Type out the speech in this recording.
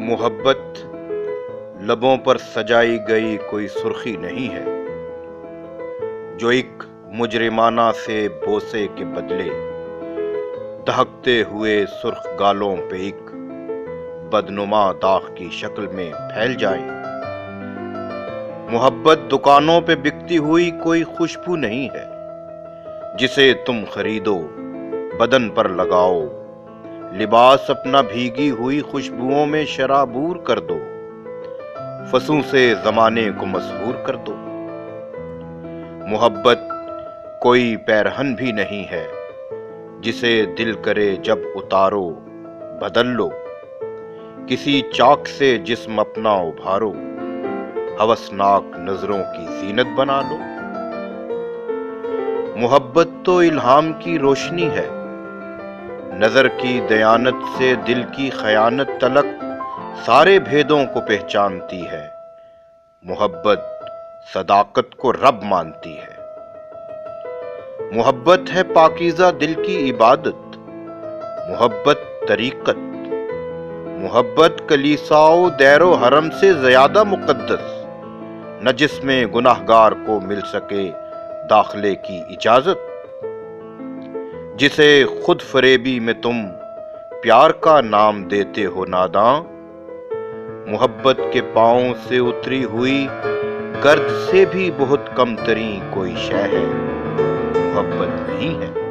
محبت لبوں پر سجائی گئی کوئی سرخی نہیں ہے جو ایک مجرمانہ سے بوسے کے بدلے دہکتے ہوئے سرخ گالوں پہ ایک بدنما داغ کی شکل میں پھیل جائے۔ محبت دکانوں پہ بکتی ہوئی کوئی خوشبو نہیں ہے جسے تم خریدو، بدن پر لگاؤ، لباس اپنا بھیگی ہوئی خوشبوؤں میں شرابور کر دو، فصوں سے زمانے کو مسحور کر دو۔ محبت کوئی پیرہن بھی نہیں ہے جسے دل کرے جب اتارو بدل لو، کسی چاک سے جسم اپنا ابھارو، ہوسناک نظروں کی زینت بنا لو۔ محبت تو الہام کی روشنی ہے، نظر کی دیانت سے دل کی خیانت تلک سارے بھیدوں کو پہچانتی ہے۔ محبت صداقت کو رب مانتی ہے۔ محبت ہے پاکیزہ دل کی عبادت، محبت طریقت، محبت کلیساؤ دیر و حرم سے زیادہ مقدس، نہ جس میں گناہگار کو مل سکے داخلے کی اجازت۔ جسے خود فریبی میں تم پیار کا نام دیتے ہو ناداں، محبت کے پاؤں سے اتری ہوئی گرد سے بھی بہت کم ترین کوئی شے ہے، محبت نہیں ہے۔